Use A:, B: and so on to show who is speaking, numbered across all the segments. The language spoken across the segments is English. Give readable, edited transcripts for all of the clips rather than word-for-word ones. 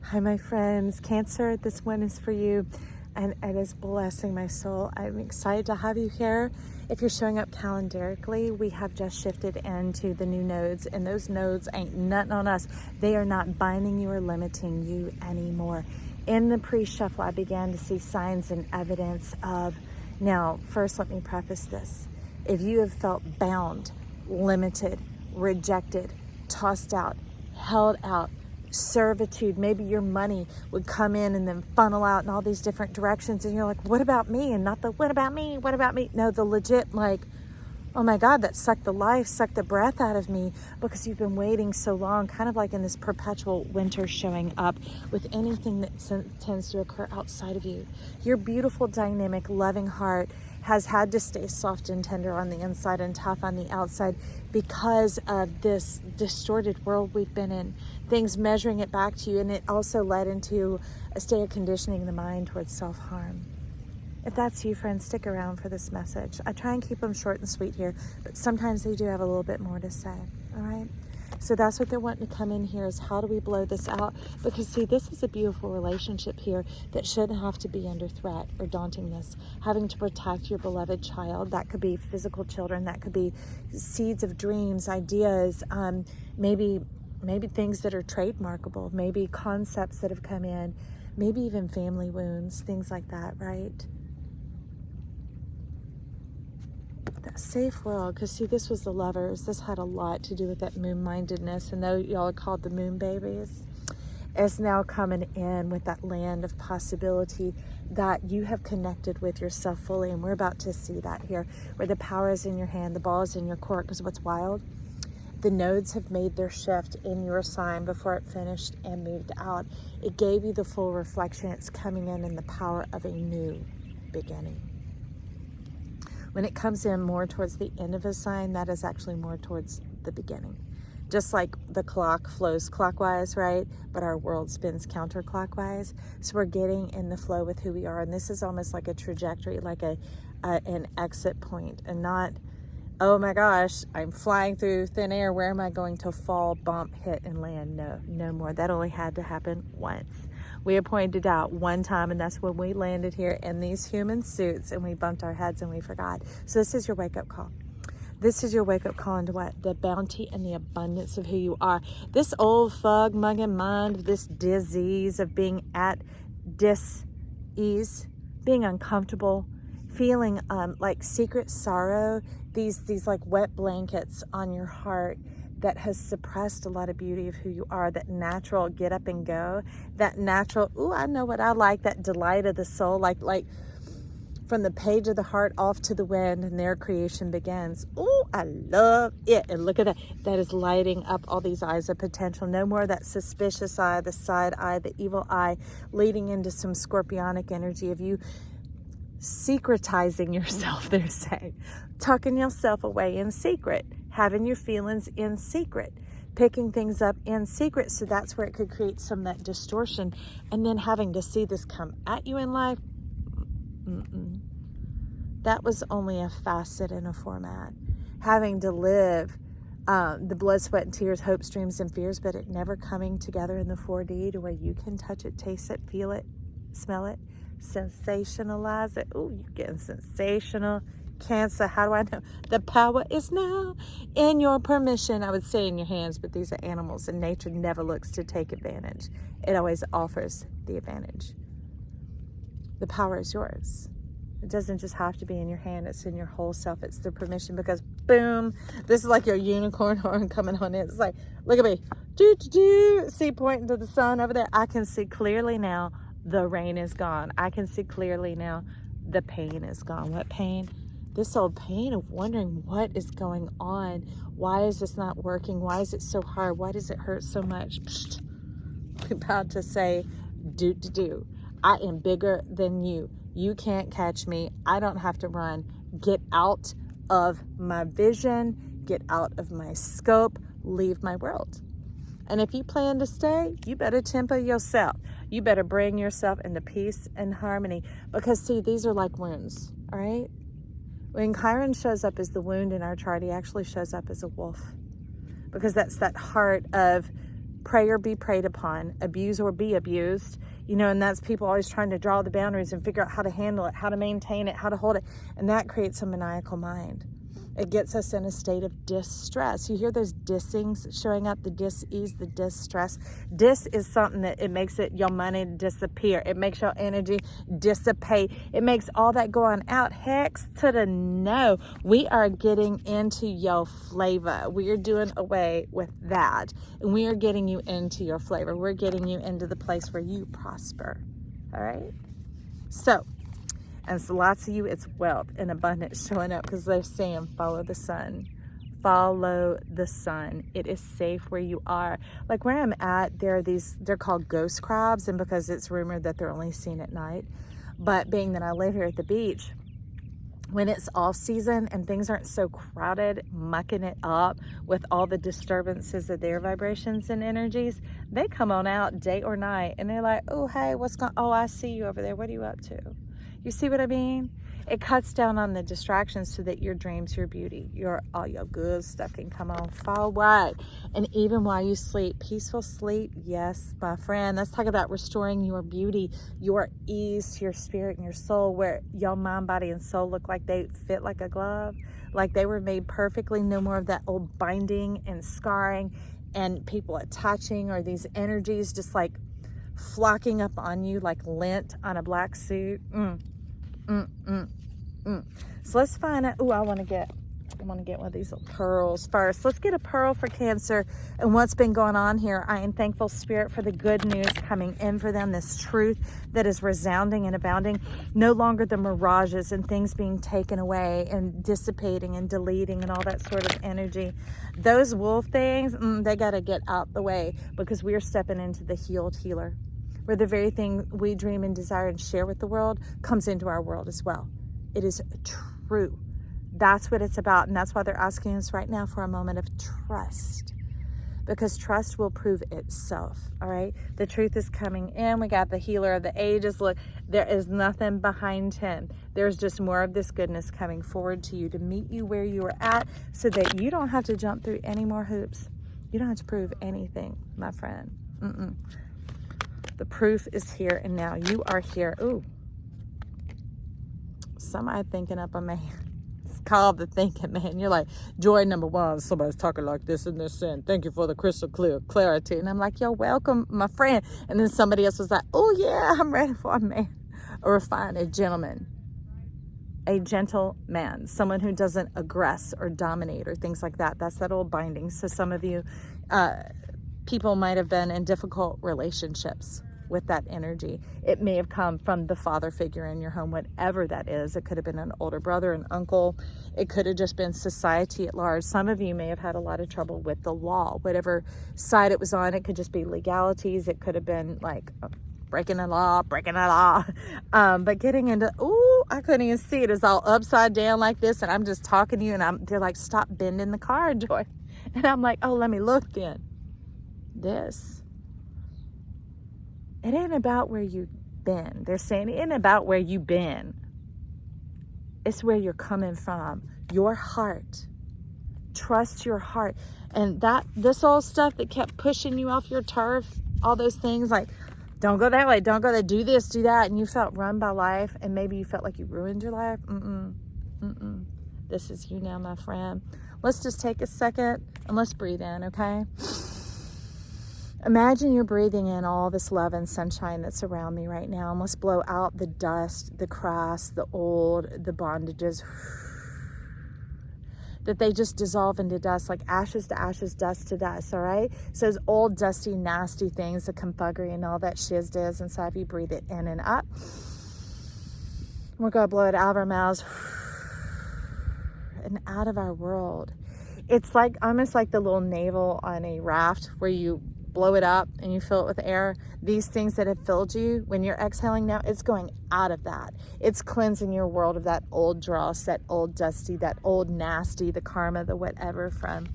A: Hi, my friends. Cancer, this one is for you, and it is blessing my soul. I'm excited to have you here. If you're showing up calendarically, we have just shifted into the new nodes, and those nodes ain't nothing on us. They are not binding you or limiting you anymore. In the pre-shuffle, I began to see signs and evidence of, now, first, let me preface this. If you have felt bound, limited, rejected, tossed out, held out, servitude, maybe your money would come in and then funnel out in all these different directions, and you're like, what about me? And not the what about me, what about me? No, the legit, like, oh my God, that sucked the life, sucked the breath out of me, because you've been waiting so long, kind of like in this perpetual winter showing up with anything that tends to occur outside of you. Your beautiful, dynamic, loving heart has had to stay soft and tender on the inside and tough on the outside because of this distorted world we've been in, things measuring it back to you. And it also led into a state of conditioning the mind towards self-harm. If that's you, friends, stick around for this message. I try and keep them short and sweet here, but sometimes they do have a little bit more to say, all right? So that's what they're wanting to come in here, is how do we blow this out? Because, see, this is a beautiful relationship here that shouldn't have to be under threat or dauntingness. Having to protect your beloved child, that could be physical children, that could be seeds of dreams, ideas, maybe things that are trademarkable, maybe concepts that have come in, maybe even family wounds, things like that, right? That safe world, because see, this was the Lovers. This had a lot to do with that moon-mindedness, and though y'all are called the moon babies, it's now coming in with that land of possibility that you have connected with yourself fully, and we're about to see that here, where the power is in your hand, the ball is in your court. Because what's wild? The nodes have made their shift in your sign before it finished and moved out. It gave you the full reflection. It's coming in the power of a new beginning. When it comes in more towards the end of a sign, that is actually more towards the beginning. Just like the clock flows clockwise, right? But our world spins counterclockwise. So we're getting in the flow with who we are. And this is almost like a trajectory, like an exit point, and not, oh my gosh, I'm flying through thin air. Where am I going to fall, bump, hit, and land? No more. That only had to happen once. We had pointed out one time, and that's when we landed here in these human suits, and we bumped our heads and we forgot. So this is your wake-up call. This is your wake-up call into what? The bounty and the abundance of who you are. This old fug-mugging mind, this disease of being at dis-ease, being uncomfortable, feeling like secret sorrow, these like wet blankets on your heart that has suppressed a lot of beauty of who you are, that natural get up and go, that natural, ooh, I know what I like, that delight of the soul, like from the page of the heart off to the wind, and their creation begins. Ooh, I love it. And look at that. That is lighting up all these eyes of potential. No more of that suspicious eye, the side eye, the evil eye, leading into some scorpionic energy of you secretizing yourself, they're saying, tucking yourself away in secret, having your feelings in secret, picking things up in secret. So that's where it could create some of that distortion, and then having to see this come at you in life. That was only a facet in a format. Having to live the blood, sweat, and tears, hopes, dreams, and fears, but it never coming together in the 4D to where you can touch it, taste it, feel it, smell it, sensationalize it. Ooh, you're getting sensational. Cancer, how do I know? The power is now in your permission. I would say in your hands, but these are animals, and nature never looks to take advantage. It always offers the advantage. The power is yours. It doesn't just have to be in your hand. It's in your whole self. It's the permission, because boom, this is like your unicorn horn coming on in. It's like, look at me. See, pointing to the sun over there. I can see clearly now. The rain is gone. I can see clearly now. The pain is gone. What pain? This old pain of wondering what is going on. Why is this not working? Why is it so hard? Why does it hurt so much? Psst. I'm about to say, do. I am bigger than you. You can't catch me. I don't have to run. Get out of my vision. Get out of my scope. Leave my world. And if you plan to stay, you better temper yourself. You better bring yourself into peace and harmony. Because, see, these are like wounds, all right? When Chiron shows up as the wound in our chart, he actually shows up as a wolf. Because that's that heart of pray or be preyed upon, abuse or be abused, you know, and that's people always trying to draw the boundaries and figure out how to handle it, how to maintain it, how to hold it. And that creates a maniacal mind. It gets us in a state of distress. You hear those dissings showing up, the dis-ease, the distress. Dis is something that it makes your money disappear. It makes your energy dissipate. It makes all that go on out. Hex to the no. We are getting into your flavor. We are doing away with that. And we are getting you into your flavor. We're getting you into the place where you prosper. All right? So, and so lots of you, it's wealth and abundance showing up because they're saying, follow the sun. Follow the sun. It is safe where you are. Like where I'm at, there are these, they're called ghost crabs, and because it's rumored that they're only seen at night. But being that I live here at the beach, when it's off season and things aren't so crowded, mucking it up with all the disturbances of their vibrations and energies, they come on out day or night and they're like, oh, hey, what's going on? Oh, I see you over there. What are you up to? You see what I mean? It cuts down on the distractions so that your dreams, your beauty, all your good stuff can come on forward. And even while you sleep, peaceful sleep, yes, my friend. Let's talk about restoring your beauty, your ease to your spirit and your soul, where your mind, body, and soul look like they fit like a glove, like they were made perfectly. No more of that old binding and scarring and people attaching, or these energies just like flocking up on you like lint on a black suit. So let's find out. I want to get one of these little pearls first. Let's get a pearl for Cancer and what's been going on here. I am thankful, Spirit, for the good news coming in for them, this truth that is resounding and abounding. No longer the mirages and things being taken away and dissipating and deleting and all that sort of energy. Those wolf things, they got to get out the way, because we are stepping into the healed healer, where the very thing we dream and desire and share with the world comes into our world as well. It is true. That's what it's about. And that's why they're asking us right now for a moment of trust, because trust will prove itself. All right. The truth is coming in. We got the healer of the ages. Look, there is nothing behind him. There's just more of this goodness coming forward to you to meet you where you are at, so that you don't have to jump through any more hoops. You don't have to prove anything, my friend. The proof is here and now. You are here. Ooh. Somebody thinking up a man. It's called the thinking man. You're like, joy number one, somebody's talking like this and this, and thank you for the crystal clear clarity. And I'm like, you're welcome, my friend. And then somebody else was like, oh yeah, I'm ready for a man. A refined, a gentleman. A gentle man. Someone who doesn't aggress or dominate or things like that. That's that old binding. So some of you, people might have been in difficult relationships with that energy. It may have come from the father figure in your home, whatever that is. It could have been an older brother, an uncle. It could have just been society at large. Some of you may have had a lot of trouble with the law, whatever side it was on. It could just be legalities. It could have been like breaking the law. But getting into, I couldn't even see it. It's all upside down like this. And I'm just talking to you and they're like, stop bending the car, Joy. And I'm like, oh, let me look then. It ain't about where you've been. They're saying it ain't about where you've been. It's where you're coming from. Your heart. Trust your heart. And this old stuff that kept pushing you off your turf, all those things like, don't go that way, don't go there, do this, do that, and you felt run by life, and maybe you felt like you ruined your life. This is you now, my friend. Let's just take a second and let's breathe in, okay? Imagine you're breathing in all this love and sunshine that's around me right now. And let's blow out the dust, the crass, the old, the bondages. That they just dissolve into dust, like ashes to ashes, dust to dust, all right? So those old, dusty, nasty things, the confuggery and all that shiz is inside of you, breathe it in and up. We're going to blow it out of our mouths and out of our world. It's like almost like the little navel on a raft where you blow it up and you fill it with air. These things that have filled you, when you're exhaling now, it's going out of that. It's cleansing your world of that old dross, that old dusty, that old nasty, the karma, the whatever from,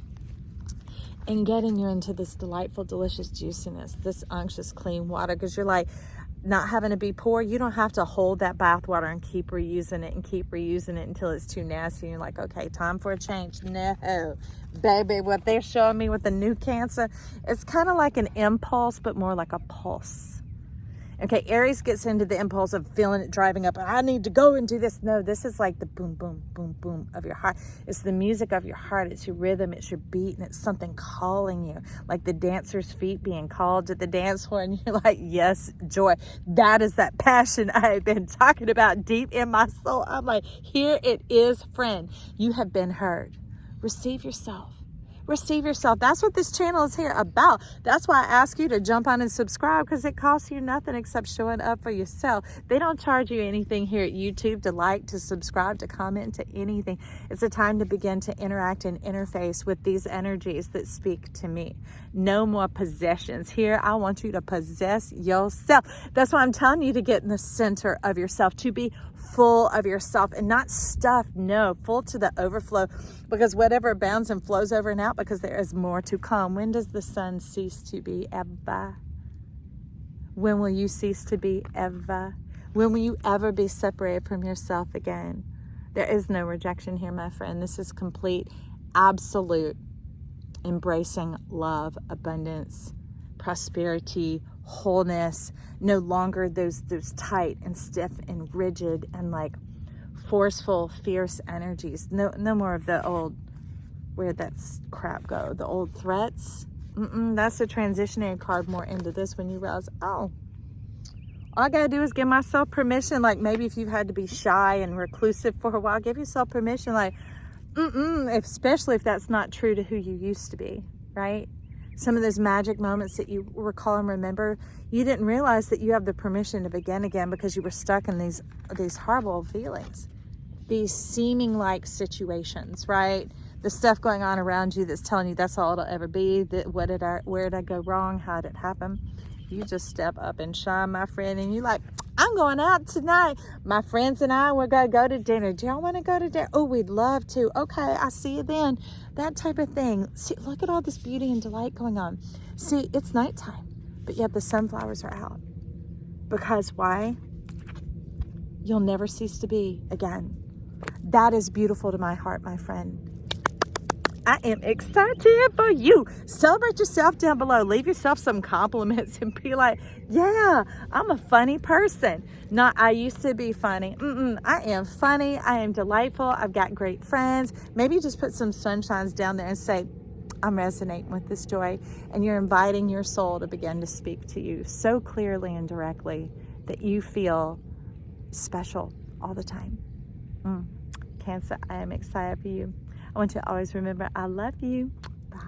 A: and getting you into this delightful, delicious juiciness, this unctuous, clean water, because you're like, not having to be poor. You don't have to hold that bathwater and keep reusing it and keep reusing it until it's too nasty. And you're like, okay, time for a change. No, baby, what they're showing me with the new cancer, it's kind of like an impulse, but more like a pulse. Okay, Aries gets into the impulse of feeling it driving up. I need to go and do this. No, this is like the boom, boom, boom, boom of your heart. It's the music of your heart. It's your rhythm. It's your beat. And it's something calling you. Like the dancer's feet being called to the dance floor. And you're like, yes, joy. That is that passion I have been talking about deep in my soul. I'm like, here it is, friend. You have been heard. Receive yourself. Receive yourself. That's what this channel is here about. That's why I ask you to jump on and subscribe, because it costs you nothing except showing up for yourself. They don't charge you anything here at YouTube to like, to subscribe, to comment, to anything. It's a time to begin to interact and interface with these energies that speak to me. No more possessions. Here, I want you to possess yourself. That's why I'm telling you to get in the center of yourself, to be full of yourself and not stuffed. No, full to the overflow, because whatever abounds and flows over and out, because there is more to come. When does the sun cease to be? Ever. When will you cease to be? Ever. When will you ever be separated from yourself again? There is no rejection here, my friend. This is complete, absolute, embracing love, abundance, prosperity, wholeness. No longer those tight and stiff and rigid and like forceful, fierce energies. No more of the old, where'd that crap go? The old threats. That's a transitionary card more into this, when you realize, oh, all I gotta do is give myself permission. Like maybe if you've had to be shy and reclusive for a while, give yourself permission. Like, especially if that's not true to who you used to be, right? Some of those magic moments that you recall and remember, you didn't realize that you have the permission to begin again because you were stuck in these horrible feelings, these seeming like situations, right? The stuff going on around you that's telling you that's all it'll ever be. That where did I go wrong? How did it happen? You just step up and shine, my friend, and you're like, I'm going out tonight. My friends and I, we're going to go to dinner. Do y'all want to go to dinner? Oh, we'd love to. Okay, I'll see you then. That type of thing. See, look at all this beauty and delight going on. See, it's nighttime, but yet the sunflowers are out. Because why? You'll never cease to be again. That is beautiful to my heart, my friend. I am excited for you. Celebrate yourself down below. Leave yourself some compliments and be like, yeah, I'm a funny person. Not I used to be funny. I am funny. I am delightful. I've got great friends. Maybe just put some sunshines down there and say, I'm resonating with this joy. And you're inviting your soul to begin to speak to you so clearly and directly that you feel special all the time. Cancer, I am excited for you. I want you to always remember, I love you. Bye.